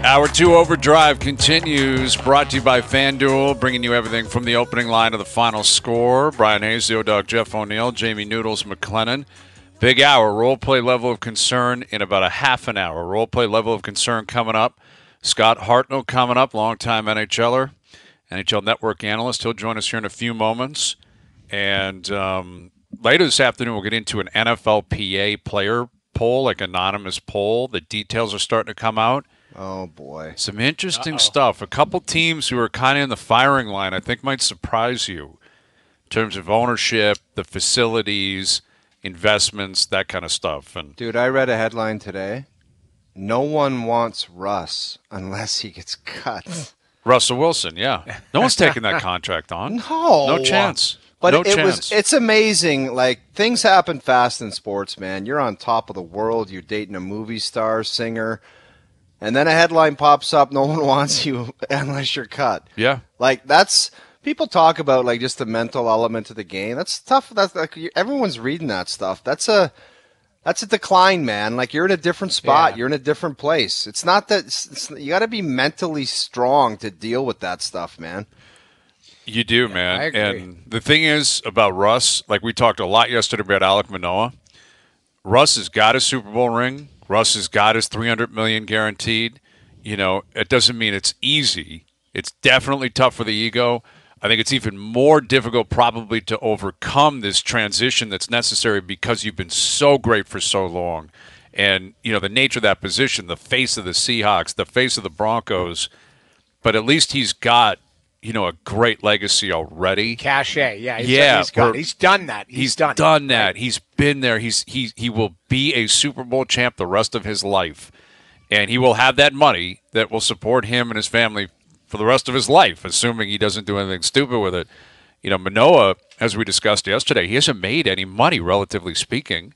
Hour 2 Overdrive continues, brought to you by FanDuel, bringing you everything from the opening line to the final score. Bryan Hayes, the O-Dog, Jeff O'Neill, Jamie Noodles McLennan. Big hour, role play level of concern in about a half an hour. Role play level of concern coming up. Scott Hartnell coming up, longtime NHLer, NHL Network analyst. He'll join us here in a few moments. And later this afternoon, we'll get into an NFLPA player poll, like anonymous poll. The details are starting to come out. Oh, boy. Some interesting stuff. A couple teams who are kind of in the firing line I think might surprise you in terms of ownership, the facilities, investments, that kind of stuff. And dude, I read a headline today. No one wants Russ unless he gets cut. Russell Wilson, yeah. No one's taking that contract on. No chance. But no chance. It's amazing. Like, things happen fast in sports, man. You're on top of the world. You're dating a movie star, singer. And then a headline pops up, no one wants you unless you're cut. Yeah. Like, that's – people talk about, like, just the mental element of the game. That's tough. That's like, everyone's reading that stuff. That's a decline, man. Like, you're in a different spot. Yeah. You're in a different place. It's not that – you got to be mentally strong to deal with that stuff, man. You do, man. I agree. And the thing is about Russ, like we talked a lot yesterday about Alek Manoah, Russ has got a Super Bowl ring. Russ has got his $300 million guaranteed. You know, it doesn't mean it's easy. It's definitely tough for the ego. I think it's even more difficult probably to overcome this transition that's necessary because you've been so great for so long. And, you know, the nature of that position, the face of the Seahawks, the face of the Broncos, but at least he's got, you know, a great legacy already. Cachet, yeah. He's done that. He's done that. Right. He's been there. He will be a Super Bowl champ the rest of his life. And he will have that money that will support him and his family for the rest of his life, assuming he doesn't do anything stupid with it. You know, Manoah, as we discussed yesterday, he hasn't made any money, relatively speaking,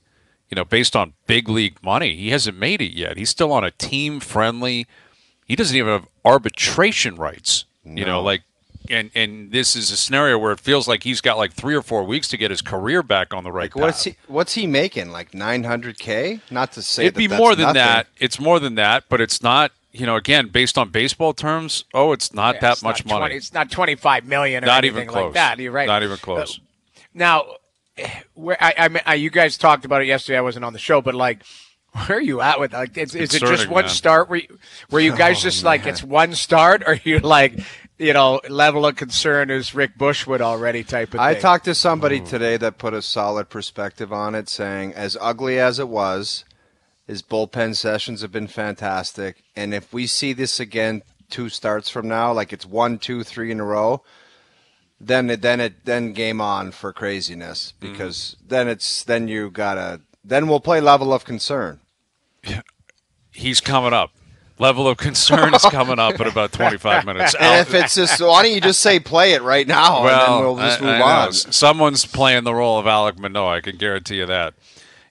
you know, based on big league money. He hasn't made it yet. He's still on a team-friendly – he doesn't even have arbitration rights, you know, like – And this is a scenario where it feels like he's got like 3 or 4 weeks to get his career back on the right path. What's he making? Like $900K? Not to say it'd be more than that. It's more than that, but it's not. You know, again, based on baseball terms, it's not that much money. It's not $25 million or not anything even close. Like that. You're right. Not even close. Now, where you guys talked about it yesterday. I wasn't on the show, but like, where are you at with like? Is it just one start? Were you guys just like it's one start, or you like? You know, level of concern is Rick Bushwood already type of thing. I talked to somebody today that put a solid perspective on it, saying as ugly as it was, his bullpen sessions have been fantastic. And if we see this again 2 starts from now, like it's 1, 2, 3 in a row, then game on for craziness. Because then we'll play level of concern. Yeah. He's coming up. Level of concern is coming up in about 25 minutes. And if it's just, why don't you just say play it right now, and then we'll just move on. Someone's playing the role of Alek Manoah. I can guarantee you that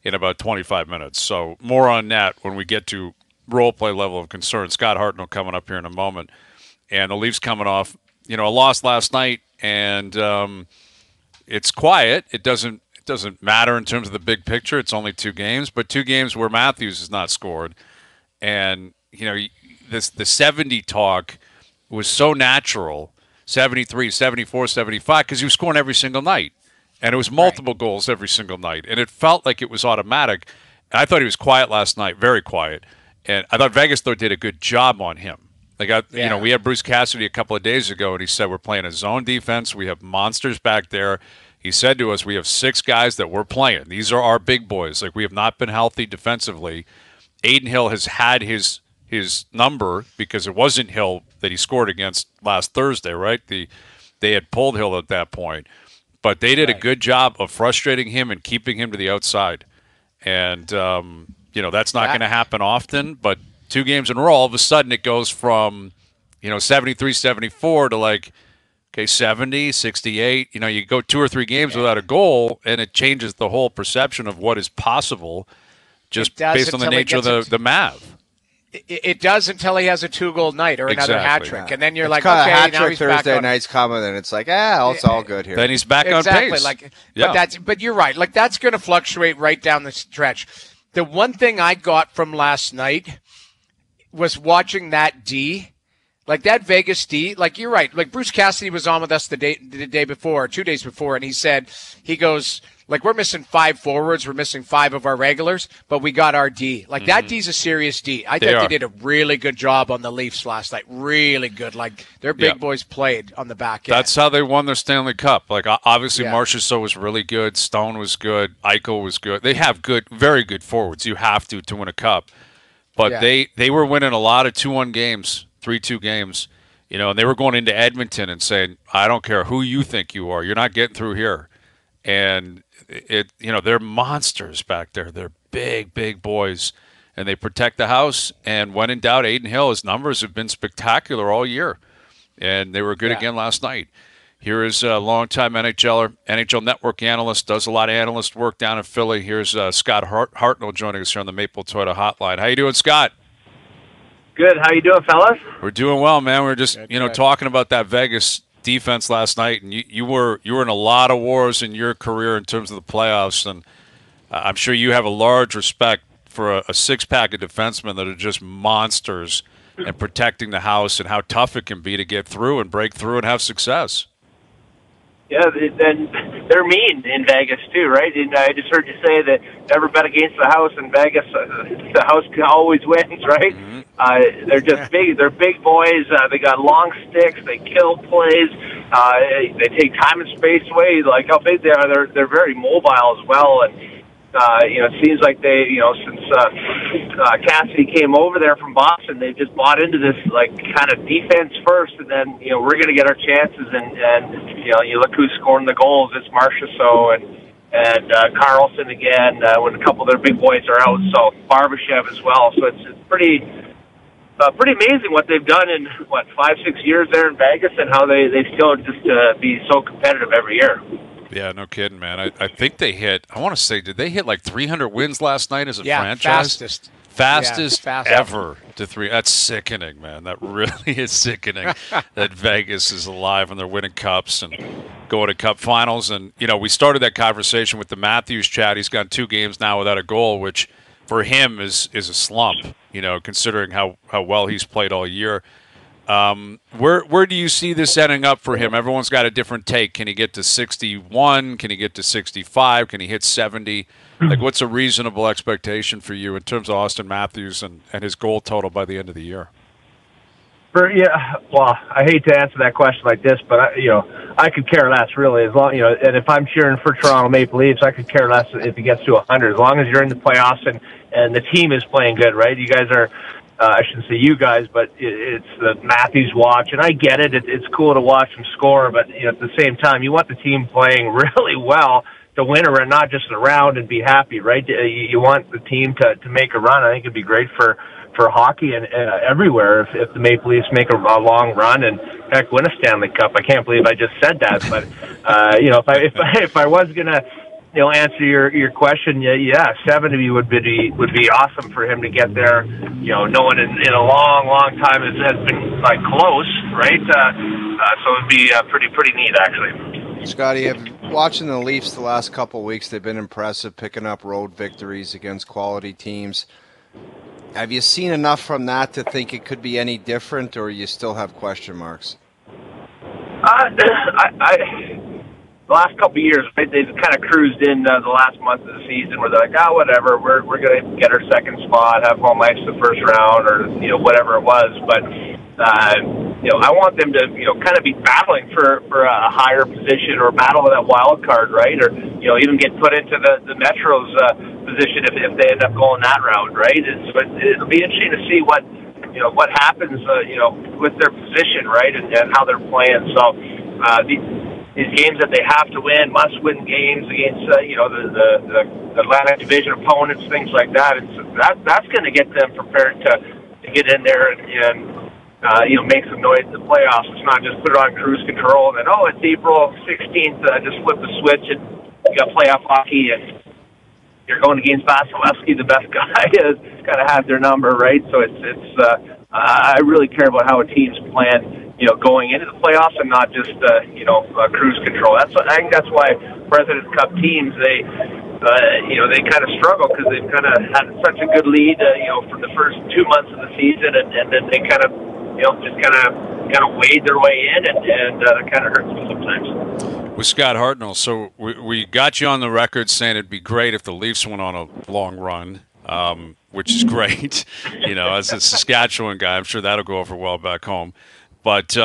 in about 25 minutes. So more on that when we get to role play level of concern. Scott Hartnell coming up here in a moment. And the Leafs coming off, you know, a loss last night, and it's quiet. It doesn't matter in terms of the big picture. It's only 2 games, but 2 games where Matthews has not scored. And you know, the 70 talk was so natural, 73, 74, 75, because he was scoring every single night. And it was multiple goals every single night. And it felt like it was automatic. And I thought he was quiet last night, very quiet. And I thought Vegas, though, did a good job on him. Like, you know, we had Bruce Cassidy a couple of days ago, and he said we're playing a zone defense. We have monsters back there. He said to us, we have 6 guys that we're playing. These are our big boys. Like, we have not been healthy defensively. Aiden Hill has had his number because it wasn't Hill that he scored against last Thursday, right? They had pulled Hill at that point. But they did a good job of frustrating him and keeping him to the outside. And, you know, that's not going to happen often. But 2 games in a row, all of a sudden it goes from, you know, 73, 74 to like, okay, 70, 68. You know, you go 2 or 3 games without a goal, and it changes the whole perception of what is possible just based on the nature of the Mav. It does until he has a 2-goal night or another hat trick, and then you're like, okay, hat now he's Thursday back night's coming, and it's like, it's all good here. Then he's back on pace. But you're right. Like that's going to fluctuate right down the stretch. The one thing I got from last night was watching that D. Like that Vegas D, like you're right. Like Bruce Cassidy was on with us the day before, 2 days before, and he goes, like we're missing 5 forwards, we're missing 5 of our regulars, but we got our D. Like that D's a serious D. I thought they did a really good job on the Leafs last night. Really good. Like their big boys played on the back end. That's how they won their Stanley Cup. Like obviously Marchessault was really good, Stone was good, Eichel was good. They have very good forwards. You have to win a cup. But they were winning a lot of 2-1 games. 3-2 games, and they were going into Edmonton and saying, I don't care who you think you are, you're not getting through here. And they're monsters back there. They're big boys, and they protect the house. And when in doubt, Adin Hill, his numbers have been spectacular all year, and they were good again last night. Here is a longtime NHLer, NHL Network analyst, does a lot of analyst work down in Philly. Here's Scott Hartnell joining us here on the Maple Toyota Hotline. How you doing, Scott? Good. How you doing, fellas? We're doing well, man. We're just, talking about that Vegas defense last night, and you were in a lot of wars in your career in terms of the playoffs, and I'm sure you have a large respect for a six-pack of defensemen that are just monsters and protecting the house and how tough it can be to get through and break through and have success. Yeah, and they're mean in Vegas too, right? And I just heard you say that never bet against the house in Vegas. The house always wins, right? Mm-hmm. They're just big. They're big boys. They got long sticks. They kill plays. They take time and space away. Like how big they are. They're very mobile as well. And it seems like they, since Cassidy came over there from Boston, they've just bought into this like kind of defense first, and then we're going to get our chances. And you look who's scoring the goals. It's Marchessault and Carlson again when a couple of their big boys are out. So Barbashev as well. So it's pretty amazing what they've done in 5-6 years there in Vegas, and how they still just be so competitive every year. Yeah, no kidding, man. I think they hit, I want to say, did they hit like 300 wins last night as a franchise? Fastest ever to 3. That's sickening, man. That really is sickening that Vegas is alive and they're winning cups and going to cup finals. And, we started that conversation with the Matthews chat. He's gone 2 games now without a goal, which for him is a slump, considering how well he's played all year. Where do you see this ending up for him? Everyone's got a different take. Can he get to 61? Can he get to 65? Can he hit 70? Like, what's a reasonable expectation for you in terms of Auston Matthews and his goal total by the end of the year? Well, I hate to answer that question like this, but I could care less really. As long and if I'm cheering for Toronto Maple Leafs, I could care less if he gets to 100. As long as you're in the playoffs and the team is playing good, right? You guys are. I shouldn't say you guys, but it's the Matthews watch, and I get it. It's cool to watch him score, but at the same time, you want the team playing really well to win a run, not just around and be happy, right? You want the team to make a run. I think it'd be great for hockey and everywhere if the Maple Leafs make a long run and heck win a Stanley Cup. I can't believe I just said that, but if I was gonna answer your question, 70 would be awesome for him to get there. No one in a long time has been like close, right? So it'd be pretty neat actually. Scotty, watching the Leafs the last couple of weeks, they've been impressive, picking up road victories against quality teams. Have you seen enough from that to think it could be any different, or you still have question marks? The last couple of years, right, they've kind of cruised in the last month of the season where they're like, whatever, we're going to get our second spot, have home ice the first round, or whatever it was. But I want them to kind of be battling for a higher position or battle with that wild card, right? Or even get put into the Metro's position if they end up going that route, right? So it'll be interesting to see what happens with their position, right, and how they're playing. So these games that they have to win, must-win games against the Atlantic Division opponents, things like that. That's going to get them prepared to get in there and make some noise in the playoffs. It's not just put it on cruise control and then it's April 16th, just flip the switch and you got playoff hockey and you're going against Vasilevsky, the best guy, has got to have their number, right? So I really care about how a team's plan. Going into the playoffs and not just, cruise control. I think that's why President's Cup teams, they kind of struggle because they've kind of had such a good lead, for the first 2 months of the season, and then they kind of, just kind of wade their way in, and that kind of hurts them sometimes. With Scott Hartnell, so we got you on the record saying it'd be great if the Leafs went on a long run, which is great. As a Saskatchewan guy, I'm sure that'll go over well back home. But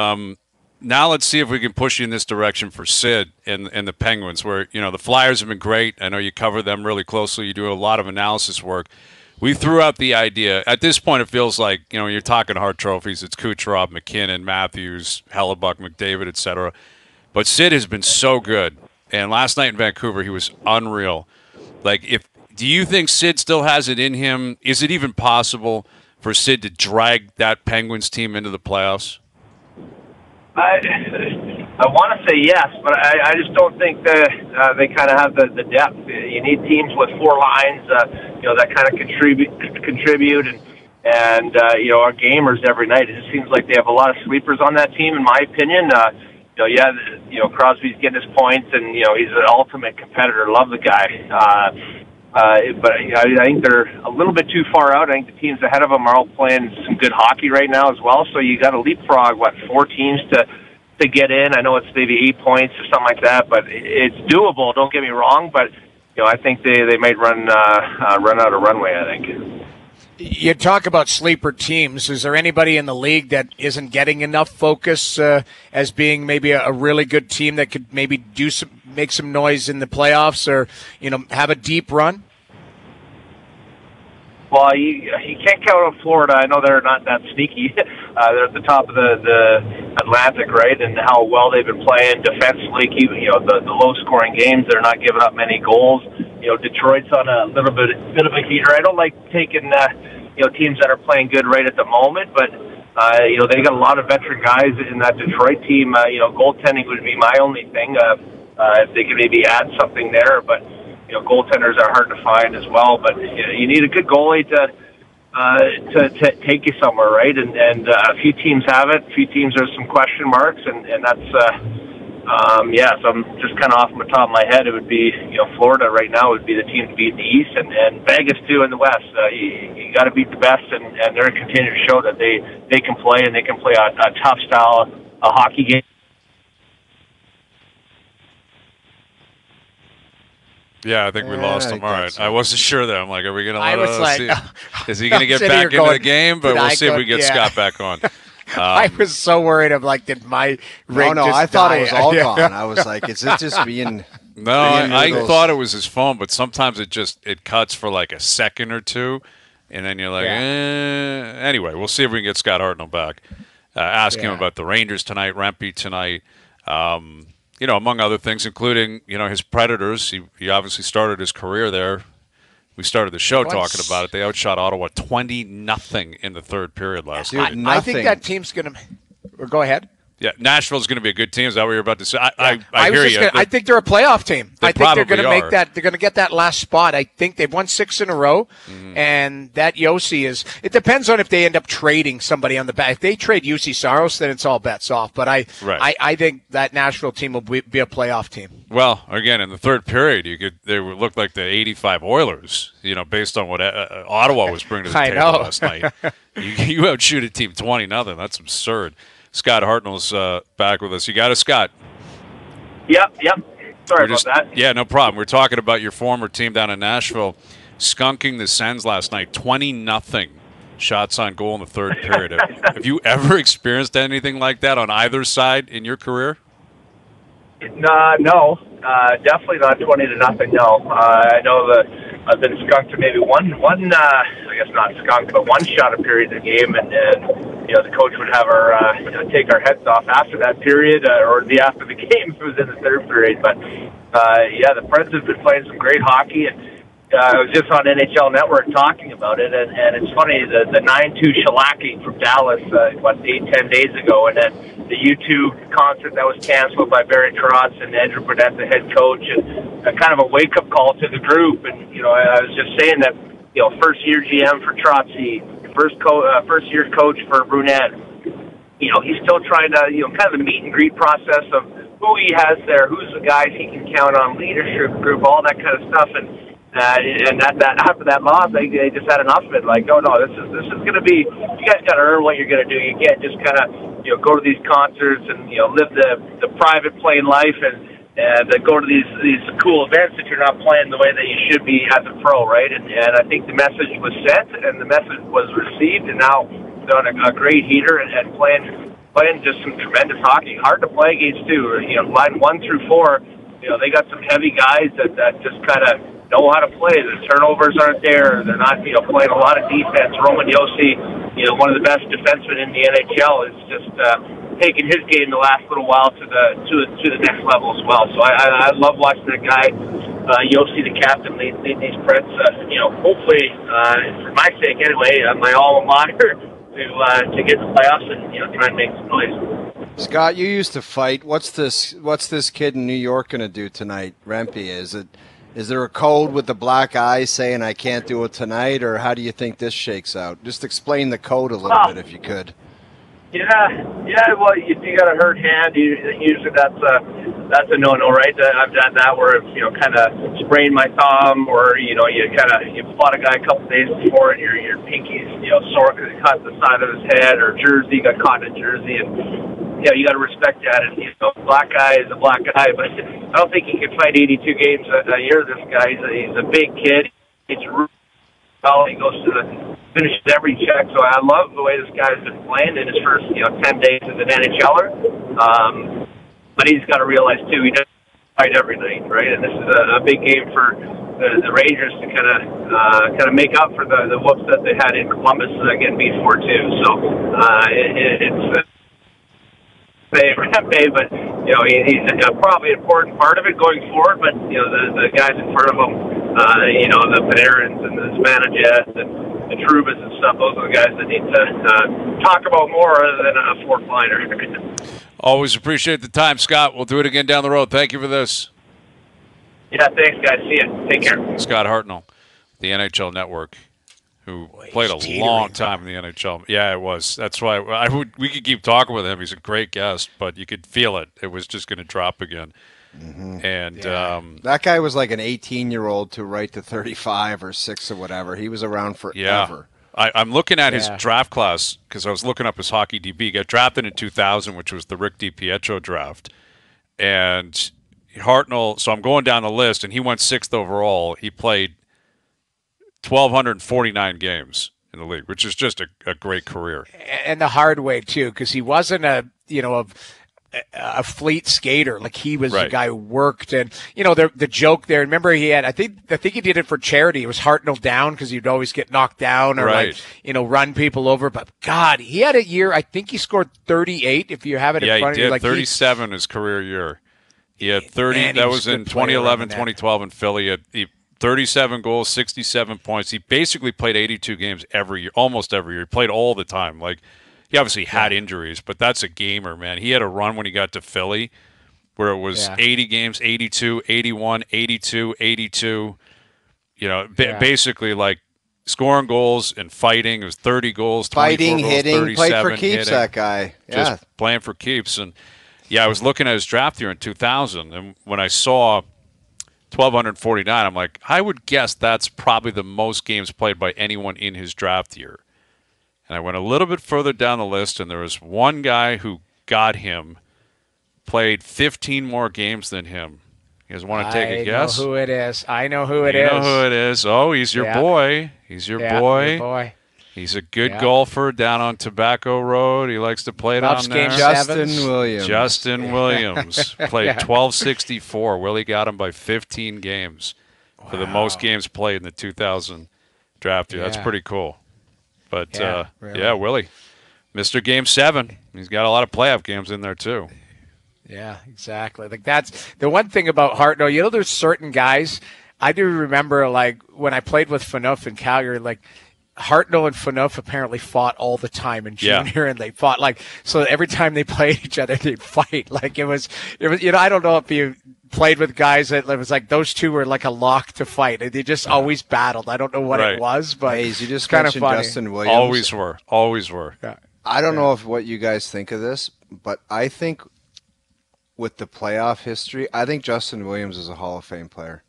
now let's see if we can push you in this direction for Sid and the Penguins, where, the Flyers have been great. I know you cover them really closely. You do a lot of analysis work. We threw out the idea. At this point, it feels like, you're talking Hart trophies. It's Kucherov, McKinnon, Matthews, Hellebuck, McDavid, etc. But Sid has been so good. And last night in Vancouver, he was unreal. Do you think Sid still has it in him? Is it even possible for Sid to drag that Penguins team into the playoffs? I want to say yes, but I just don't think that they kind of have the depth. You need teams with four lines, that kind of contribute, and our gamers every night. It just seems like they have a lot of sleepers on that team, in my opinion. Crosby's getting his points, and he's an ultimate competitor. Love the guy. But I think they're a little bit too far out. I think the teams ahead of them are all playing some good hockey right now as well. So you got to leapfrog 4 teams to get in. I know it's maybe 8 points or something like that, but it's doable. Don't get me wrong, but I think they might run out of runway. I think. You talk about sleeper teams. Is there anybody in the league that isn't getting enough focus as being maybe a really good team that could maybe make some noise in the playoffs, or have a deep run? Well, you can't count on Florida. I know they're not that sneaky. They're at the top of the Atlantic, right? And how well they've been playing defensively, keeping the low-scoring games. They're not giving up many goals. Detroit's on a little bit of a heater. I don't like taking teams that are playing good right at the moment, but they got a lot of veteran guys in that Detroit team. Goaltending would be my only thing. If they could maybe add something there, but goaltenders are hard to find as well. But you need a good goalie to take you somewhere, right? And a few teams have it. A few teams there's some question marks, and that's so I'm just kind of off the top of my head. It would be Florida right now would be the team to beat in the East, and Vegas too in the West. You got to beat the best, and they're continuing to show that they can play, and they can play a tough style a hockey game. Yeah, I think we lost him. All right. So. I wasn't sure there. I'm like, are we going to let us? Is he going to get back into the game? But we'll see if we get Scott back on. I was so worried. I'm like, did my ring just I thought die? it was all gone. I was like, is it just being... No, I thought it was his phone, but sometimes it cuts for like a second or two, and then you're like, Anyway, we'll see if we can get Scott Hartnell back. Ask him about the Rangers tonight, Rempe tonight. Among other things, including, his Predators. He obviously started his career there. We started the show talking about it. They outshot Ottawa 20-0 in the third period last night. I think that team's going to – go ahead. Yeah, Nashville's going to be a good team. Is that what you're about to say? I hear you. I think they're a playoff team. I think they're going to make that. They're going to get that last spot. I think they've won 6 in a row, and that Yossi is. It depends on if they end up trading somebody on the back. If they trade Yossi Saros, then it's all bets off. But I think that Nashville team will be a playoff team. Well, again, in the third period, they would look like the '85 Oilers. Based on what Ottawa was bringing to the table last night. You outshoot a team 20-0. That's absurd. Scott Hartnell's back with us. You got us, Scott? Yep. Sorry about that. Yeah, no problem. We're talking about your former team down in Nashville skunking the Sens last night, 20-0 shots on goal in the third period. Have you ever experienced anything like that on either side in your career? No, definitely not 20-0. No, I know that I've been skunked to maybe one. I guess not skunked, but one shot a period of the game, and the coach would have our take our heads off after that period, or after the game if it was in the third period. But the Preds have been playing some great hockey, and I was just on NHL Network talking about it, and it's funny, the 9-2 shellacking from Dallas, 8-10 days ago, and then the U2 concert that was canceled by Barry Trotz and Andrew Burnett, the head coach, and a kind of a wake-up call to the group. And, I was just saying that, first-year GM for Trotzy, first-year coach for Brunette, he's still trying to, kind of the meet-and-greet process of who he has there, who's the guys he can count on, leadership group, all that kind of stuff. And And that after that loss, they just had enough of it. Like, oh no, this is going to be. You guys got to earn what you're going to do. You can't just kind of go to these concerts and live the private playing life and go to these cool events that you're not playing the way that you should be as a pro, right? And I think the message was sent and the message was received, and now they're on a great heater and playing just some tremendous hockey. Hard to play against too. Line 1 through 4, they got some heavy guys that just kind of know how to play. The turnovers aren't there. They're not playing a lot of defense. Roman Josi, one of the best defensemen in the NHL, is just taking his game the last little while to the next level as well. So I love watching that guy, Josi, the captain, lead these Preds. Hopefully, for my sake anyway, my alma mater, to get to the playoffs and try and make some noise. Scott, you used to fight. What's this kid in New York going to do tonight? Rempe, is there a code with the black eye saying I can't do it tonight, or how do you think this shakes out? Just explain the code a little bit if you could. Yeah. Well, you got a hurt hand. Usually that's a no-no, right? I've done that where kind of sprained my thumb, or you fought a guy a couple days before and your pinky's sore because he caught the side of his head, or jersey got caught in a jersey, and you got to respect that. And black guy is a black guy, but I don't think he can fight 82 games a year. This guy, he's a big kid. He goes to finishes every check. So I love the way this guy's been playing in his first 10 days as an NHLer. But he's got to realize too, he doesn't fight every night, right? And this is a big game for the Rangers to kind of make up for the whoops that they had in Columbus getting beat 4-2. So it's. Rempe, but he's probably an important part of it going forward. But the guys in front of him, the Panarins and the Zibanejad and the Trubas and stuff, those are the guys that need to talk about more other than a fourth-liner. Always appreciate the time, Scott. We'll do it again down the road. Thank you for this. Yeah, thanks, guys. See you. Take care. Scott Hartnell, the NHL Network, who played a long time in the NHL. Yeah, it was. That's why we could keep talking with him. He's a great guest, but you could feel it. It was just going to drop again. Mm-hmm. And that guy was like an 18-year-old to right to 35 or 6 or whatever. He was around forever. Yeah. I'm looking at his draft class because I was looking up his hockey DB. He got drafted in 2000, which was the Rick DiPietro draft. And Hartnell, so I'm going down the list, and he went 6th overall. He played 1,249 games in the league, which is just a great career. And the hard way, too, because he wasn't a fleet skater. Like, he was a guy who worked. And, the joke there, remember he had, I think he did it for charity. It was Hartnell down because he'd always get knocked down or run people over. But, God, he had a year, I think he scored 38, if you have it in front of you. Yeah, he did. 37 his career year. He had 30. That was in 2011, 2012 in Philly. He 37 goals, 67 points. He basically played 82 games every year, almost every year. He played all the time. Like, he obviously had injuries, but that's a gamer, man. He had a run when he got to Philly where it was 80 games, 82, 81, 82, 82. Basically like scoring goals and fighting. It was 30 goals, 24 fighting, goals, hitting, 37, played for keeps, hitting, that guy. Just playing for keeps. And, I was looking at his draft year in 2000, and when I saw 1,249, I'm like, I would guess that's probably the most games played by anyone in his draft year. And I went a little bit further down the list, and there was one guy who got him, played 15 more games than him. You guys want to take a guess? I know who it is. I know who it is. You know who it is. Oh, he's your boy. He's your boy. Your boy. He's a good golfer down on Tobacco Road. He likes to play down there. Justin Williams. Justin Williams played 1264. Willie got him by 15 games for the most games played in the 2000 draft year. That's pretty cool. But, really. Willie, Mr. Game 7. He's got a lot of playoff games in there, too. Yeah, exactly. Like, that's the one thing about Hartnell. There's certain guys. I do remember, like, when I played with Phaneuf in Calgary, like, Hartnell and Phaneuf apparently fought all the time in junior, and they fought so every time they played each other, they'd fight. Like it was, I don't know if you played with guys that it was like those two were like a lock to fight. They just always battled. I don't know what it was, but Hayes, you just kind of funny. Justin Williams. Always were. Yeah. I don't know what you guys think of this, but I think with the playoff history, I think Justin Williams is a Hall of Fame player.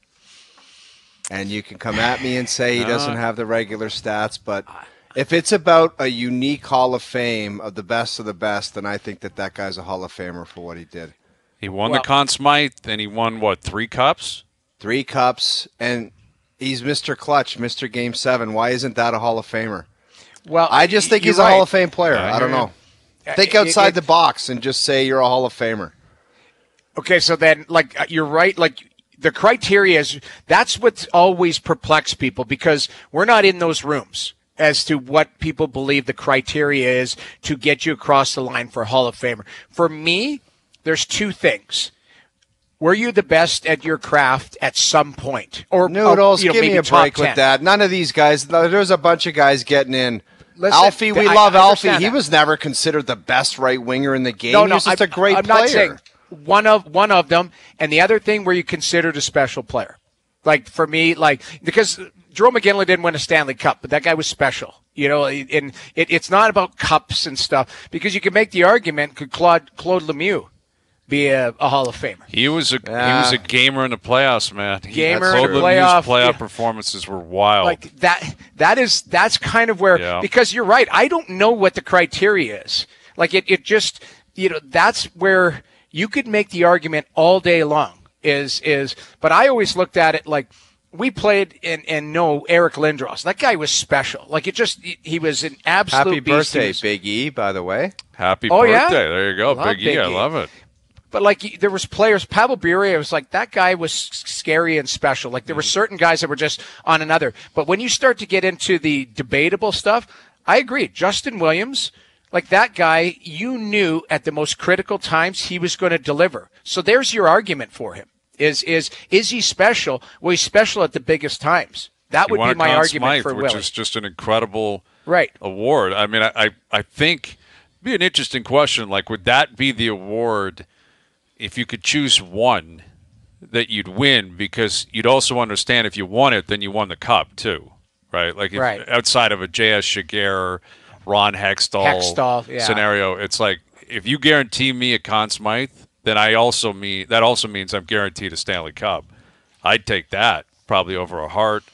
And you can come at me and say he doesn't have the regular stats, but if it's about a unique Hall of Fame of the best, then I think that guy's a Hall of Famer for what he did. He won the Conn Smythe, and he won, 3 cups? 3 cups, and he's Mr. Clutch, Mr. Game 7. Why isn't that a Hall of Famer? Well, I just think he's a Hall of Fame player. I don't know. Think outside the box and just say you're a Hall of Famer. Okay, so then, you're right. The criteria that's what's always perplexed people, because we're not in those rooms as to what people believe the criteria is to get you across the line for a Hall of Famer. For me, there's 2 things. Were you the best at your craft at some point? Or Noodles, give me a break 10. with that. None of these guys. There's a bunch of guys getting in. Listen, Alfie, we love Alfie. He was never considered the best right winger in the game. No, he was just a great I'm player. not saying one of them, and the other thing were you considered a special player. For me, because Jerome McGinley didn't win a Stanley Cup, but that guy was special. And it's not about cups and stuff, because you can make the argument, could Claude Lemieux be a Hall of Famer? He was a gamer in the playoffs, man. Claude playoff performances were wild. That's kind of where, because you're right, I don't know what the criteria is. It just, that's where you could make the argument all day long but I always looked at it we played and know Eric Lindros. That guy was special. He was an absolute Happy beast. birthday, Big E, by the way. Happy birthday. Yeah? There you go, Big E. I love it. But there was players, Pavel Bure, was that guy was scary and special. There were certain guys that were just on another. But when you start to get into the debatable stuff, I agree. Justin Williams, that guy, you knew at the most critical times he was going to deliver. So there's your argument for him. Is he special? Well, he's special at the biggest times. That would be my argument for Willie. Which is just an incredible right award. I mean, I think it'd be an interesting question. Would that be the award if you could choose one that you'd win? Because you'd also understand if you won it, then you won the cup too, right? Outside of a J.S. Shiger, Ron Hextall scenario, it's if you guarantee me a Conn Smythe, then that also means I'm guaranteed a Stanley Cup. I'd take that probably over a Hart,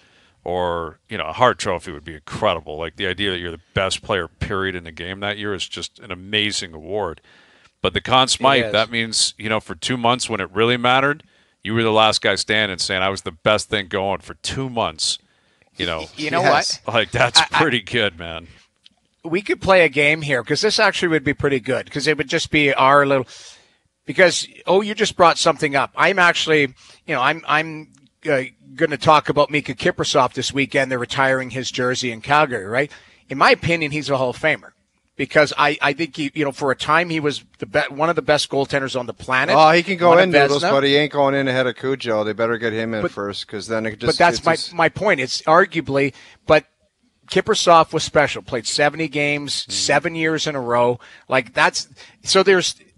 or a Hart Trophy would be incredible. The idea that you're the best player period in the game that year is just an amazing award. But the Conn Smythe, that means for 2 months when it really mattered, you were the last guy standing, saying I was the best thing going for 2 months. What? That's pretty good, man. We could play a game here, because this actually would be pretty good, because it would just be our little. Because, you just brought something up. I'm actually, I'm going to talk about Mika Kiprusoff this weekend. They're retiring his jersey in Calgary, right? In my opinion, he's a Hall of Famer, because I think he, for a time he was one of the best goaltenders on the planet. Oh, he can go in, Noodles, but he ain't going in ahead of Cujo. They better get him in first, because then it just. But that's my point. It's arguably, but Kiprusoff was special. Played 70 games, 7 years in a row.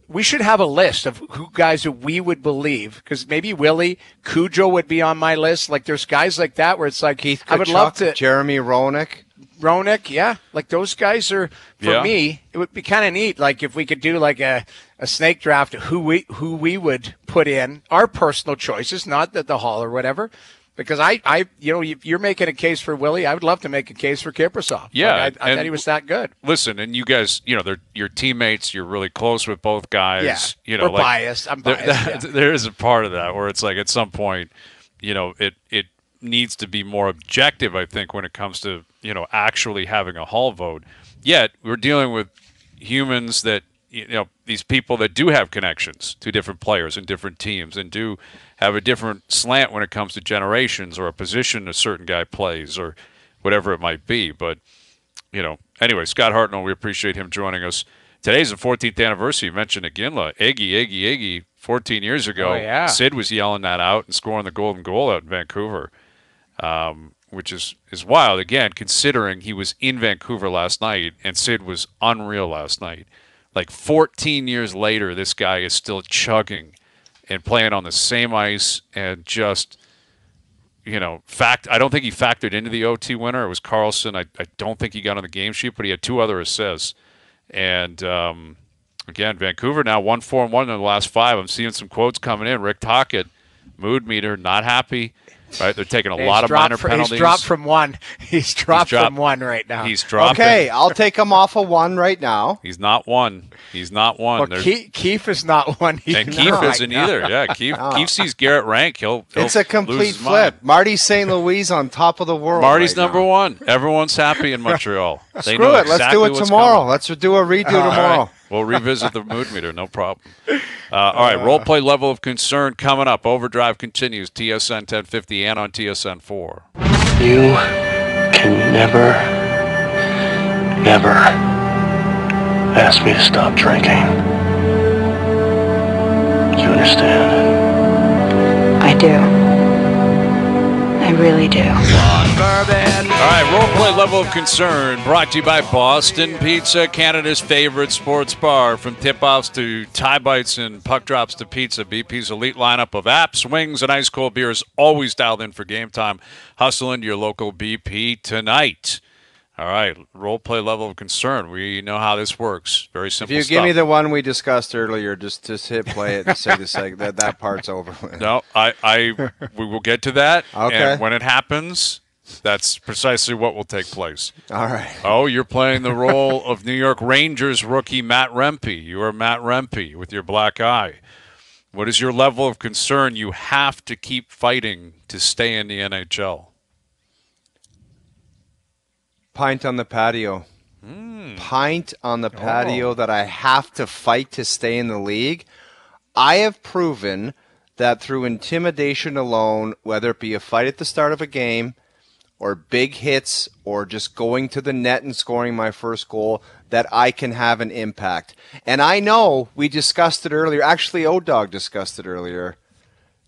We should have a list of guys who we would believe, because maybe Willie, Cujo would be on my list. There's guys like that where it's Keith Kachuk, I would love to. Jeremy Roenick, yeah. Those guys are, for me, it would be kind of neat. If we could do a snake draft of who we would put in, our personal choices, not the Hall or whatever. Because you're making a case for Willie. I would love to make a case for Kiprusoff. Yeah, I thought he was that good. Listen, and you guys, they're your teammates. You're really close with both guys. Yeah, we're biased. I'm biased. There is a part of that where it's at some point, it needs to be more objective. I think when it comes to actually having a Hall vote. Yet we're dealing with humans that these people that do have connections to different players and different teams, and do have a different slant when it comes to generations or a position a certain guy plays or whatever it might be. But, anyway, Scott Hartnell, we appreciate him joining us. Today's the 14th anniversary. You mentioned Iginla. Iggy, 14 years ago. Oh, yeah. Sid was yelling that out and scoring the golden goal out in Vancouver, which is wild, again, considering he was in Vancouver last night and Sid was unreal last night. 14 years later, this guy is still chugging and playing on the same ice, and just, I don't think he factored into the OT winner. It was Carlson. I don't think he got on the game sheet, but he had 2 other assists. And, again, Vancouver now 1-4-1 in the last 5. I'm seeing some quotes coming in. Rick Tocchet, mood meter, not happy. Right? They're taking a lot of minor penalties. He's dropped from one. He's dropped from one right now. He's dropped. Okay, I'll take him off of one right now. He's not one. He's not one. Well, Keefe is not one. And Keefe isn't either. Yeah, Keefe sees Garrett Rank. He'll It's a complete lose his flip. mind. Marty St. Louis on top of the world. Marty's right number now. one. Everyone's happy in Montreal. They Screw know it. Let's exactly do it what's tomorrow. coming. Let's do a redo tomorrow. All right. We'll revisit the mood meter. No problem. All right. Role play level of concern coming up. Overdrive continues. TSN 1050 and on TSN 4. You can never ask me to stop drinking. Do you understand? I do. I really do. All right, role play level of concern brought to you by Boston Pizza, Canada's favorite sports bar. From tip-offs to tie bites and puck drops to pizza, BP's elite lineup of apps, wings, and ice-cold beer is always dialed in for game time. Hustle into your local BP tonight. All right, role play level of concern. We know how this works. Very simple If you stuff. give me the one we discussed earlier, just hit play it and say that part's over with. No, we will get to that. Okay. And when it happens, that's precisely what will take place. All right. Oh, you're playing the role of New York Rangers rookie Matt Rempe. You are Matt Rempe with your black eye. What is your level of concern you have to keep fighting to stay in the NHL? Pint on the patio. Pint on the patio that I have to fight to stay in the league. I have proven that through intimidation alone, whether it be a fight at the start of a game or big hits or just going to the net and scoring my first goal, that I can have an impact. And I know we discussed it earlier. Actually, O-Dog discussed it earlier,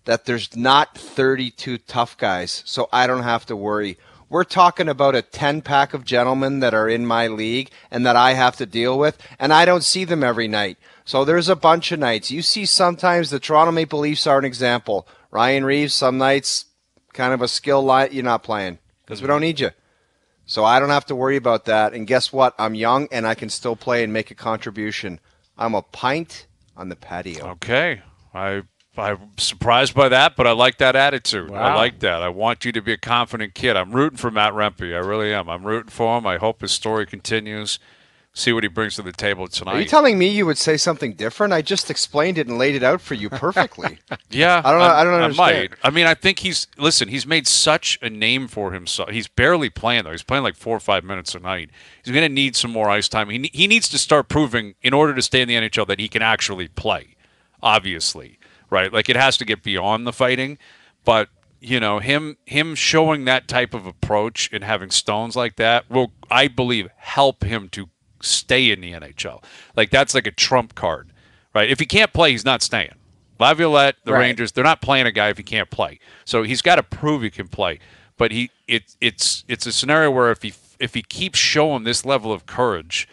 that there's not 32 tough guys, so I don't have to worry. We're talking about a 10-pack of gentlemen that are in my league and that I have to deal with, and I don't see them every night. So there's a bunch of nights. You see sometimes the Toronto Maple Leafs are an example. Ryan Reeves, some nights, kind of a skill line, you're not playing because we don't need you. So I don't have to worry about that. And guess what? I'm young, and I can still play and make a contribution. I'm a pint on the patio. Okay. I'm surprised by that, but I like that attitude. Wow. I like that. I want you to be a confident kid. I'm rooting for Matt Rempe. I really am. I'm rooting for him. I hope his story continues. See what he brings to the table tonight. Are you telling me you would say something different? I just explained it and laid it out for you perfectly. Yeah, I don't understand. I might. I mean, I think he's made such a name for himself. He's barely playing, though. He's playing like 4 or 5 minutes a night. He's going to need some more ice time. He needs to start proving, in order to stay in the NHL, that he can actually play, obviously. Right, like it has to get beyond the fighting, but you know him showing that type of approach and having stones like that will, I believe, help him to stay in the NHL. Like that's like a trump card, right? If he can't play, he's not staying. Laviolette, the Rangers, they're not playing a guy if he can't play. So he's got to prove he can play. But it's a scenario where if he keeps showing this level of courage,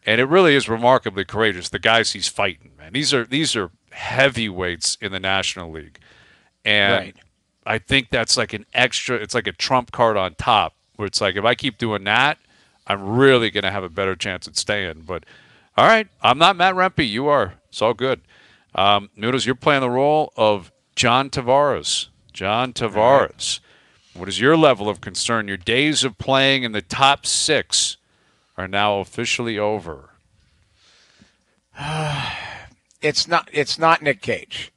and it really is remarkably courageous, the guys he's fighting, man. These are heavyweights in the National League. And I think that's like it's like a trump card on top, where it's like, if I keep doing that, I'm really going to have a better chance at staying. But, all right, I'm not Matt Rempe. You are. It's all good. Noodles, you're playing the role of John Tavares. John Tavares. What is your level of concern? Your days of playing in the top 6 are now officially over. It's not Nick Cage,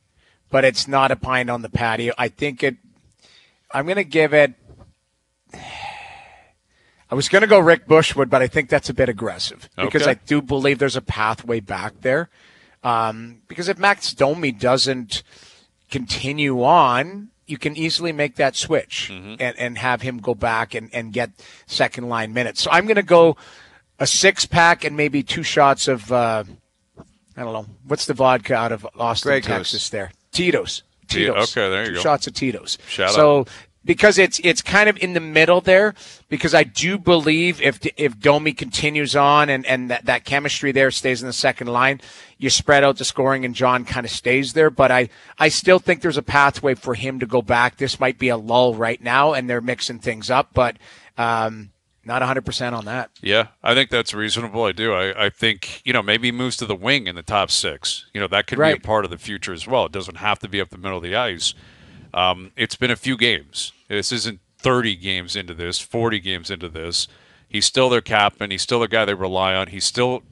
but it's not a pint on the patio. I'm going to give it. I was going to go Rick Bushwood, but I think that's a bit aggressive because I do believe there's a pathway back there. Because if Max Domi doesn't continue on, you can easily make that switch and have him go back and get second line minutes. So I'm going to go a 6-pack and maybe 2 shots of. I don't know. What's the vodka out of Austin, Grey Texas Goose. there? Tito's. Okay, there you 2 go. shots of Tito's. Shout out. Because it's kind of in the middle there, because I do believe if Domi continues on and that chemistry there stays in the second line, you spread out the scoring and John kind of stays there. But I still think there's a pathway for him to go back. This might be a lull right now, and they're mixing things up, but not 100% on that. Yeah, I think that's reasonable. I do. I think, maybe he moves to the wing in the top 6. That could be a part of the future as well. It doesn't have to be up the middle of the ice. It's been a few games. This isn't 30 games into this, 40 games into this. He's still their captain. He's still the guy they rely on. He's still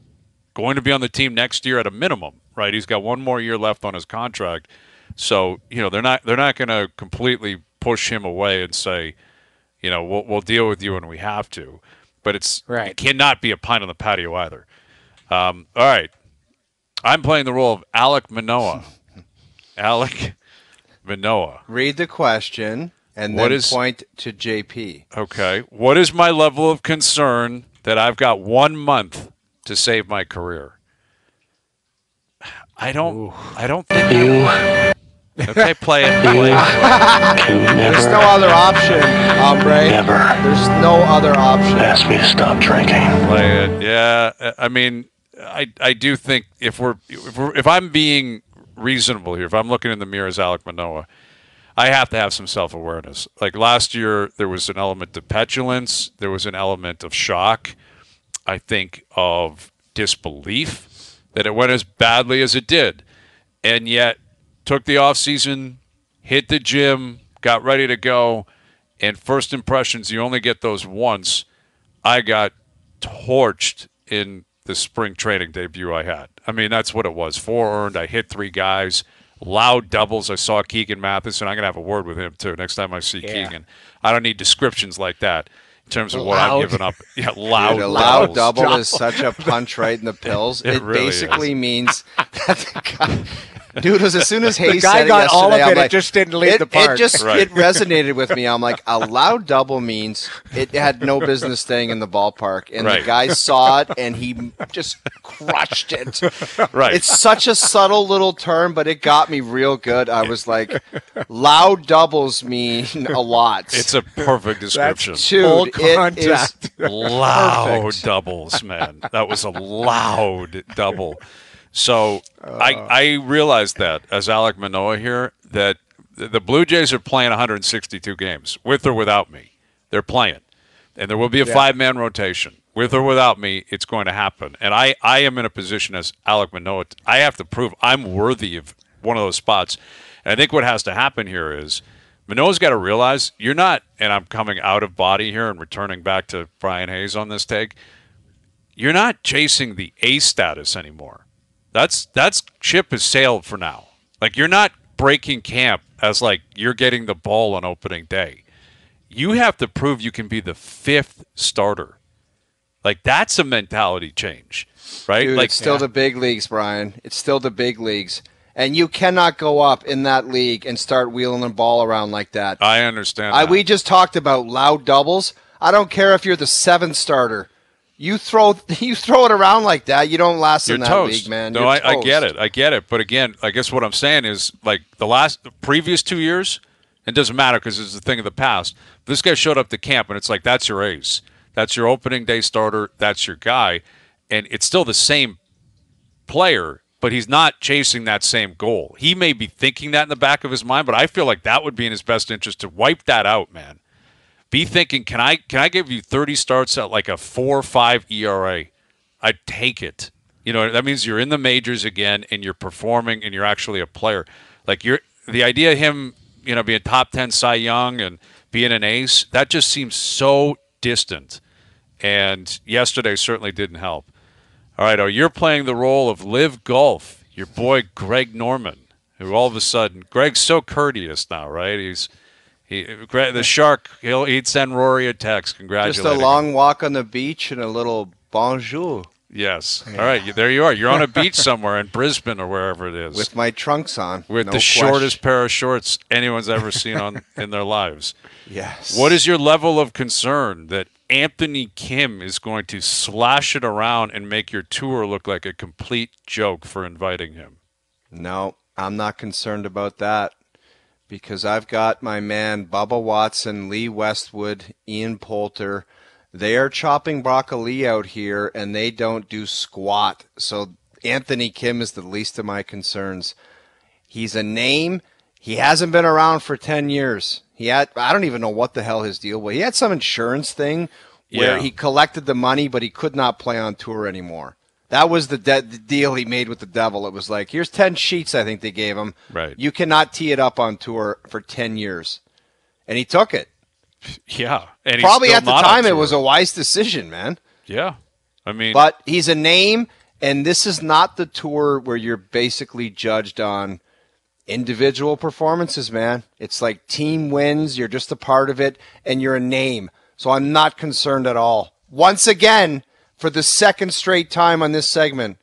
going to be on the team next year at a minimum, right? He's got one more year left on his contract. So, they're not going to completely push him away and say, we'll deal with you when we have to. But it cannot be a pint on the patio either. All right. I'm playing the role of Alek Manoah. Alek Manoah. Read the question and then point to JP. Okay. What is my level of concern that I've got 1 month to save my career? I don't think You okay, play it. can There's no never other option, Ray. Never. There's no other option. ask me to stop drinking. Play it. Yeah. I mean, I do think if I'm being reasonable here, if I'm looking in the mirror as Alek Manoah, I have to have some self-awareness. Like last year, there was an element of petulance. There was an element of shock. I think of disbelief that it went as badly as it did. And yet, took the offseason, hit the gym, got ready to go, and first impressions, you only get those once. I got torched in the spring training debut I had. I mean, that's what it was. 4 earned. I hit 3 guys. Loud doubles. I saw Keegan Matheson. I'm going to have a word with him, too, next time I see Keegan. I don't need descriptions like that in terms of what I've given up. Yeah, loud. Dude, a loud double is such a punch right in the pills. It really basically means that the guy... Dude, it was as soon as Hayes the guy said got it yesterday, all of I'm it. like, It just didn't leave the park. It resonated with me. I'm like, a loud double means it had no business staying in the ballpark, and the guy saw it and he just crushed it. Right. It's such a subtle little term, but it got me real good. I was like, loud doubles mean a lot. It's a perfect description. Full contact. Loud perfect. doubles, man. That was a loud double. So I realized that as Alek Manoah here, that the Blue Jays are playing 162 games, with or without me. They're playing. And there will be a 5-man rotation. With or without me, it's going to happen. And I am in a position as Alek Manoah. I have to prove I'm worthy of one of those spots. And I think what has to happen here is Manoah's got to realize you're not, and I'm coming out of body here and returning back to Bryan Hayes on this take, you're not chasing the A status anymore. That's ship has sailed for now. Like, you're not breaking camp as like you're getting the ball on opening day. You have to prove you can be the 5th starter. Like, that's a mentality change, right? Dude, like, it's still the big leagues, Brian. It's still the big leagues. And you cannot go up in that league and start wheeling the ball around like that. I understand that. We just talked about loud doubles. I don't care if you're the 7th starter. You throw it around like that, you don't last in that league, man. No, I get it. But again, I guess what I'm saying is, like, the previous 2 years, it doesn't matter because it's a thing of the past. This guy showed up to camp, and it's like, that's your ace. That's your opening day starter. That's your guy. And it's still the same player, but he's not chasing that same goal. He may be thinking that in the back of his mind, but I feel like that would be in his best interest to wipe that out, man. Be thinking, can I give you 30 starts at like a 4.5 ERA? I'd take it. That means you're in the majors again and you're performing and you're actually a player. Like, the idea of him, being top 10 Cy Young and being an ace, that just seems so distant. And yesterday certainly didn't help. All right, you're playing the role of Live Golf, your boy Greg Norman, who all of a sudden, Greg's so courteous now, right? The Shark, he'd send Rory a text congratulating Just a long walk on the beach and a little bonjour. Yes. All right, there you are. You're on a beach somewhere in Brisbane or wherever it is. With my trunks on. With the shortest pair of shorts anyone's ever seen in their lives. Yes. What is your level of concern that Anthony Kim is going to slash it around and make your tour look like a complete joke for inviting him? No, I'm not concerned about that. Because I've got my man Bubba Watson, Lee Westwood, Ian Poulter. They are chopping broccoli out here, and they don't do squat. So Anthony Kim is the least of my concerns. He's a name. He hasn't been around for 10 years. I don't even know what the hell his deal was. He had some insurance thing where he collected the money, but he could not play on tour anymore. That was the deal he made with the devil. It was like, here's 10 sheets I think they gave him. Right. You cannot tee it up on tour for 10 years. And he took it. Yeah. And probably at the time it was a wise decision, man. Yeah. I mean, but he's a name, and this is not the tour where you're basically judged on individual performances, man. It's like team wins, you're just a part of it, and you're a name. So I'm not concerned at all. Once again, for the second straight time on this segment,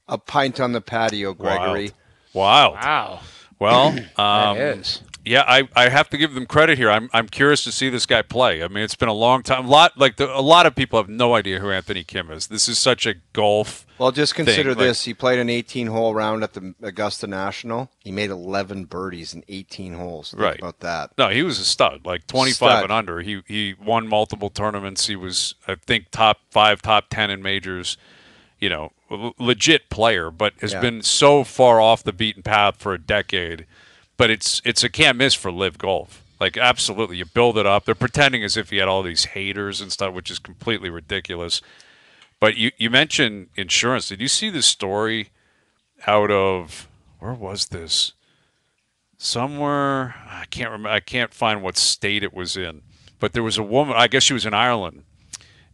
a pint on the patio, Gregory. Wild. Wow. Well, that is. Yeah, I have to give them credit here. I'm curious to see this guy play. I mean, it's been a long time. A lot of people have no idea who Anthony Kim is. This is such a golf. Well, just consider thing. this. He played an 18-hole round at the Augusta National. He made 11 birdies in 18 holes. Think about that. No, he was a stud. Like 25 and under. He won multiple tournaments. He was, I think, top 5, top 10 in majors. You know, legit player, but has been so far off the beaten path for a decade. But it's a can't miss for Live Golf. Like, absolutely. You build it up. They're pretending as if he had all these haters and stuff, which is completely ridiculous. But you mentioned insurance. Did you see the story out of, where was this? Somewhere, I can't remember. I can't find what state it was in. But there was a woman, I guess she was in Ireland,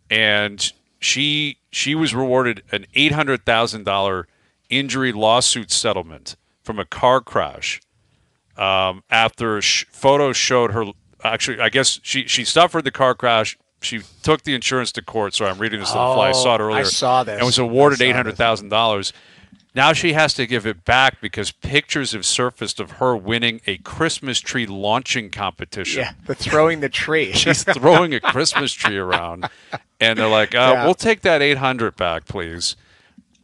and she was rewarded an $800,000 injury lawsuit settlement from a car crash. After photos showed her, actually, I guess she suffered the car crash. She took the insurance to court. Sorry, I'm reading this on the fly. I saw it earlier. I saw this. And was awarded $800,000. Now she has to give it back because pictures have surfaced of her winning a Christmas tree launching competition. Yeah, the throwing the tree. She's throwing a Christmas tree around. And they're like, we'll take that $800 back, please.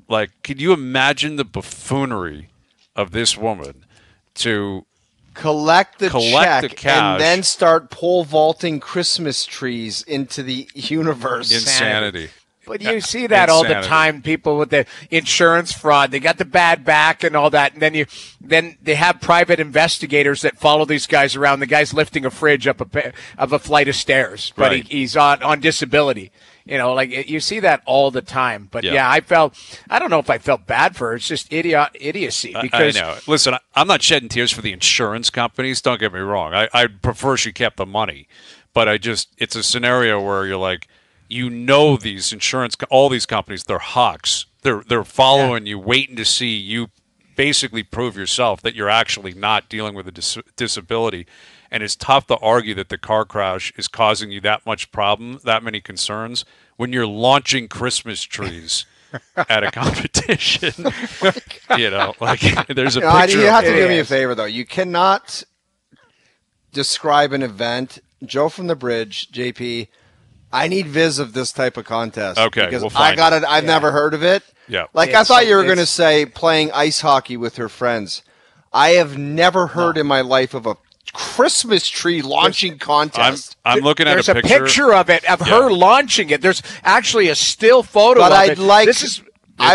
Like, can you imagine the buffoonery of this woman to collect the check and then start pole vaulting Christmas trees into the universe? Insanity. But you see that all the time, people with the insurance fraud. They got the bad back and all that, and then they have private investigators that follow these guys around. The guy's lifting a fridge up a flight of stairs, but he's on disability. You know, like you see that all the time. But yeah, I don't know if I felt bad for her. It's just idiocy. Because I know. Listen, I'm not shedding tears for the insurance companies. Don't get me wrong. I'd prefer she kept the money, but it's a scenario where you're like, you know, these all these companies, they're hawks. They're following you, waiting to see you basically prove yourself that you're actually not dealing with a disability. And it's tough to argue that the car crash is causing you that much problem, that many concerns, when you're launching Christmas trees at a competition. You know, like there's a picture. You have to do me a favor, though. You cannot describe an event. Joe from the Bridge, JP, I need viz of this type of contest. Okay, because we'll find it. I've never heard of it. Yeah. Like, I thought you were going to say playing ice hockey with her friends. I have never heard in my life of a Christmas tree launching contest. I'm looking at a picture of it, of her launching it. There's actually a still photo of it. I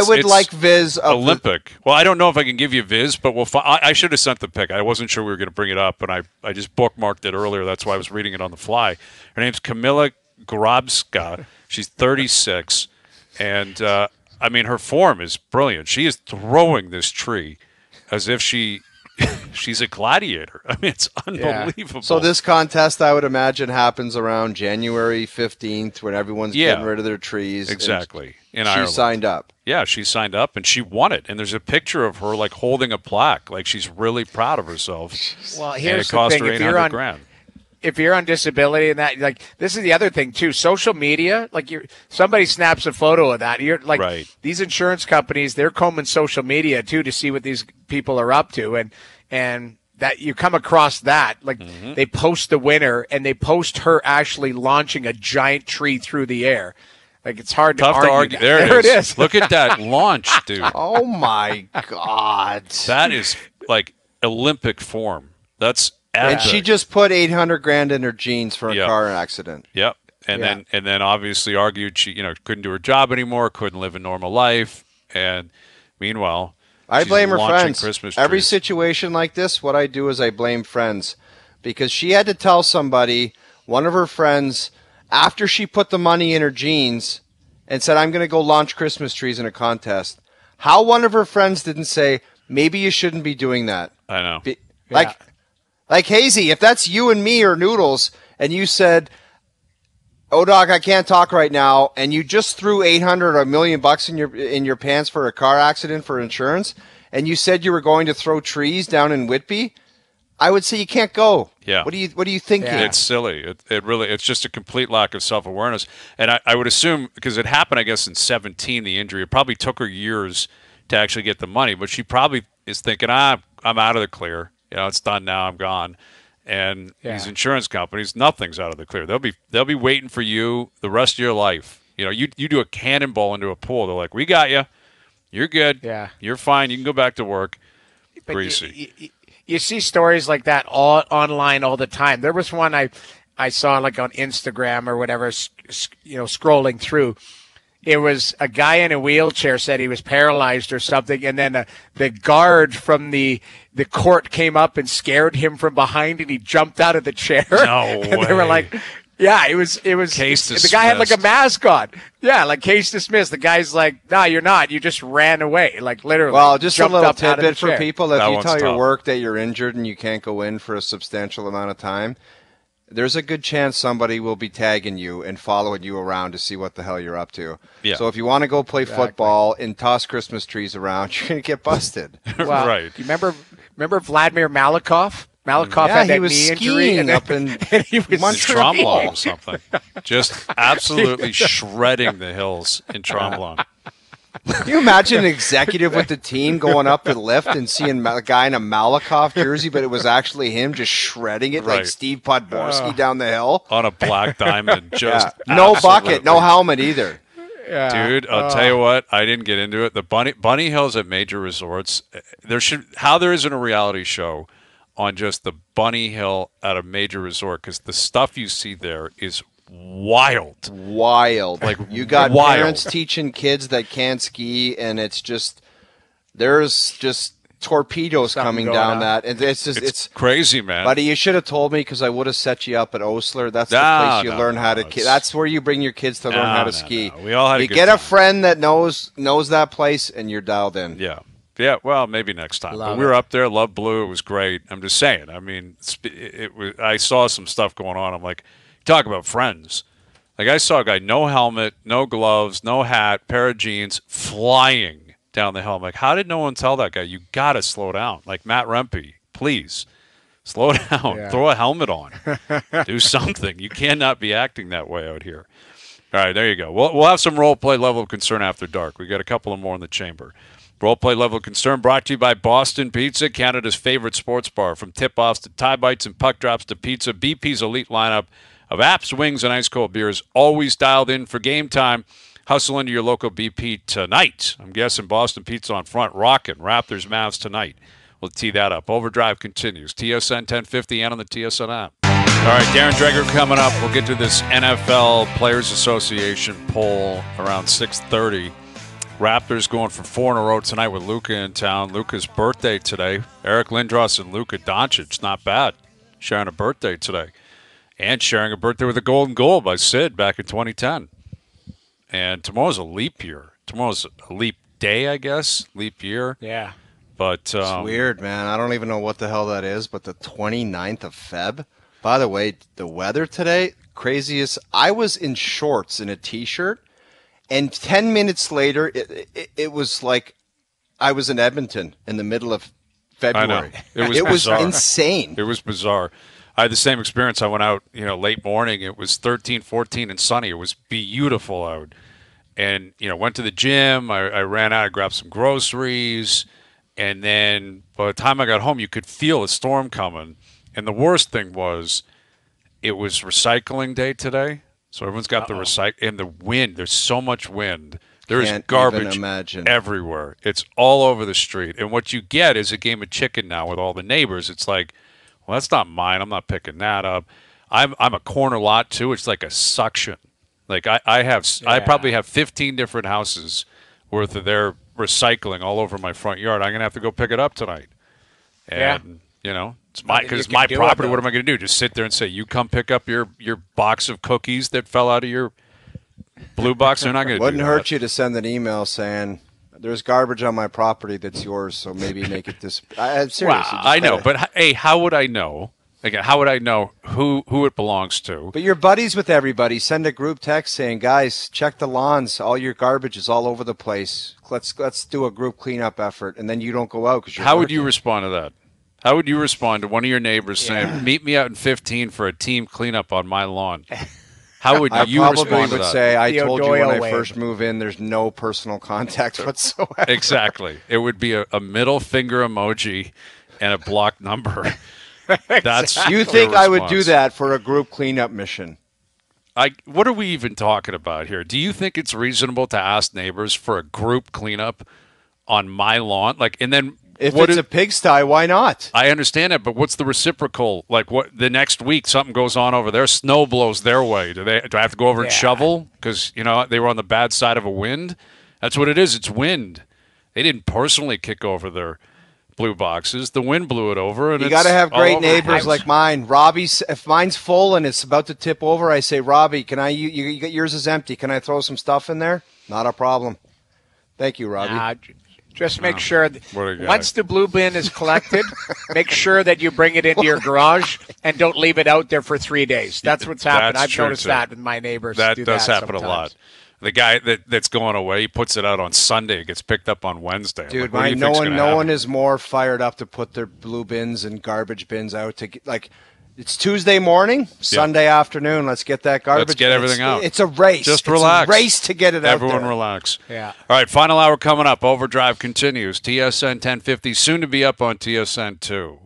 would like viz of Olympic. Well, I don't know if I can give you viz, but I should have sent the pic. I wasn't sure we were going to bring it up, and I just bookmarked it earlier. That's why I was reading it on the fly. Her name's Kamila Grabska. She's 36, and I mean, her form is brilliant. She is throwing this tree as if she's a gladiator. I mean, it's unbelievable. Yeah. So this contest, I would imagine, happens around January 15th when everyone's getting rid of their trees. Exactly. In Ireland. She signed up. Yeah, she signed up, and she won it. And there's a picture of her, like, holding a plaque. Like, she's really proud of herself. Well, here's the thing. If you're on disability and that, like, this is the other thing too. Social media, like, somebody snaps a photo of that. You're like, these insurance companies, they're combing social media too to see what these people are up to, and that you come across that, like, they post the winner and they post her actually launching a giant tree through the air. Like, it's hard to argue. There it is. Look at that launch, dude. Oh my God, that is like Olympic form. That's epic. And she just put $800,000 in her jeans for a car accident. Yep. And then obviously argued she couldn't do her job anymore, couldn't live a normal life, and meanwhile, I blame her friends. Christmas Every trees. situation like this, what I do is I blame friends, because she had to tell somebody, one of her friends, after she put the money in her jeans and said, I'm going to go launch Christmas trees in a contest, how one of her friends didn't say, maybe you shouldn't be doing that. I know. Like Hazy, if that's you and me or Noodles, and you said, oh, dog, I can't talk right now, and you just threw $800 or $1 million in your pants for a car accident for insurance, and you said you were going to throw trees down in Whitby, I would say you can't go. Yeah. What are you thinking? It's silly. It's just a complete lack of self-awareness. And I would assume, because it happened, I guess, in 2017, the injury, it probably took her years to actually get the money, but she probably is thinking, I'm out of the clear. It's done now. I'm gone. And these insurance companies, nothing's out of the clear. They'll be waiting for you the rest of your life. You do a cannonball into a pool. They're like, we got you. You're good. Yeah. You're fine. You can go back to work. But Greasy. You see stories like that all online all the time. There was one I saw like on Instagram or whatever, scrolling through. It was a guy in a wheelchair said he was paralyzed or something, and then the guard from the court came up and scared him from behind, and he jumped out of the chair. No and way. They were like, yeah, it was. Case the guy had like a dismissed. mask on. Yeah, like case dismissed. The guy's like, no, you're not. You just ran away, like literally. Well, just a jumped little up out of the tidbit for chair. people. That If you one's tell your tough. work that you're injured and you can't go in for a substantial amount of time, there's a good chance somebody will be tagging you and following you around to see what the hell you're up to. Yeah. So if you want to go play football and toss Christmas trees around, you're going to get busted. Well, Right. You remember Vladimir Malikov? Malikov Yeah, had he that was knee skiing injury, and up in and he was Montreal. Tremblant or something. Just absolutely shredding the hills in Tremblant. Can you imagine an executive with the team going up the lift and seeing a guy in a Malakoff jersey, but it was actually him just shredding it like Right. Steve Podborski down the hill? On a black diamond. Just No absolutely. bucket, no helmet either. Dude, I'll tell you what, I didn't get into it. The bunny hills at major resorts, there isn't a reality show on just the bunny hill at a major resort, because the stuff you see there is wild. Like you got wild. parents teaching kids that can't ski, and there's just torpedoes Something coming going down on. that, and it's Crazy, man. buddy. You should have told me, because I would have set you up at Osler. That's the No, place you no, learn how to. no, That's where you bring your kids to learn how to No, ski. no. We all had a you good get time. a friend that knows that place, and you're dialed in. Yeah, well, maybe next time. But we were up there, Love Blue. It was great. I'm just saying. I mean, it was. I saw some stuff going on. I'm like, talk about friends. Like, I saw a guy, no helmet, no gloves, no hat, pair of jeans, flying down the hill. I'm like, how did no one tell that guy? You got to slow down. Like, Matt Rempe, please, slow down. Yeah. Throw a helmet on. Do something. You cannot be acting that way out here. All right, there you go. We'll have some role play level of concern after dark. We got a couple of more in the chamber. Role play level of concern brought to you by Boston Pizza, Canada's favorite sports bar. From tip-offs to tie bites and puck drops to pizza, BP's elite lineup of apps, wings, and ice-cold beers, always dialed in for game time. Hustle into your local BP tonight. I'm guessing Boston Pizza on front, rocking. Raptors, Mavs tonight. We'll tee that up. Overdrive continues. TSN 1050 and on the TSN app. All right, Darren Dreger coming up. We'll get to this NFL Players Association poll around 6:30. Raptors going for 4 in a row tonight with Luka in town. Luka's birthday today. Eric Lindros and Luka Doncic, not bad, sharing a birthday today. And sharing a birthday with a golden goal by Sid back in 2010. And tomorrow's a leap year. Tomorrow's a leap day, I guess. Leap year. Yeah. But It's weird, man. I don't even know what the hell that is, but the 29th of Feb. By the way, the weather today, craziest. I was in shorts and a T-shirt, and 10 minutes later, it was like I was in Edmonton in the middle of February. I know. It was bizarre. insane. It was bizarre. I had the same experience. I went out, late morning. It was 13, 14 and sunny. It was beautiful out. And, went to the gym. I ran out. I grabbed some groceries. And then by the time I got home, you could feel a storm coming. And the worst thing was it was recycling day today. So everyone's got the recycle and the wind. There's so much wind. There's Can't garbage even imagine. everywhere. It's all over the street. And what you get is a game of chicken now with all the neighbors. It's like, well, that's not mine. I'm not picking that up. I'm a corner lot too. It's like a suction. Like I probably have 15 different houses worth of their recycling all over my front yard. I'm gonna have to go pick it up tonight. And it's because it's my property. What am I gonna do? Just sit there and say, you come pick up your box of cookies that fell out of your Blue box, they're not going to do that. Wouldn't hurt you to send an email saying, there's garbage on my property that's yours, so maybe make it this. I'm serious. Well, I know, but hey, how would I know? Again, how would I know who it belongs to? But you're buddies with everybody. Send a group text saying, guys, check the lawns. All your garbage is all over the place. Let's do a group cleanup effort, and then you don't go out because you're. How would you respond to that? How would you respond to one of your neighbors saying, "Meet me out in 15 for a team cleanup on my lawn"? How would you respond to that? I probably would say, I told you when I first move in, there's no personal contact whatsoever. Exactly. It would be a middle finger emoji and a block number. That's You think I would do that for a group cleanup mission? What are we even talking about here? Do you think it's reasonable to ask neighbors for a group cleanup on my lawn? And then if it's a pigsty, why not? I understand it, but what's the reciprocal? What the next week something goes on over there, snow blows their way. Do I have to go over and shovel because they were on the bad side of a wind? That's what it is. It's wind. They didn't personally kick over their blue boxes. The wind blew it over, and you got to have great neighbors like mine. Robbie, if mine's full and it's about to tip over, I say, Robbie, can I? You yours is empty. Can I throw some stuff in there? Not a problem. Thank you, Robbie. Just make sure once the blue bin is collected, make sure that you bring it into your garage and don't leave it out there for 3 days. That's what's happened. I've noticed that with my neighbors. That does happen sometimes. a lot. The guy that's going away, he puts it out on Sunday. It gets picked up on Wednesday. Dude, no one is more fired up to put their blue bins and garbage bins out to get, it's Tuesday morning, Sunday afternoon. Let's get that garbage. Let's get everything out. It's a race. Just relax. It's a race to get it out Everyone there. relax. Yeah. All right, final hour coming up. OverDrive continues. TSN 1050, soon to be up on TSN 2.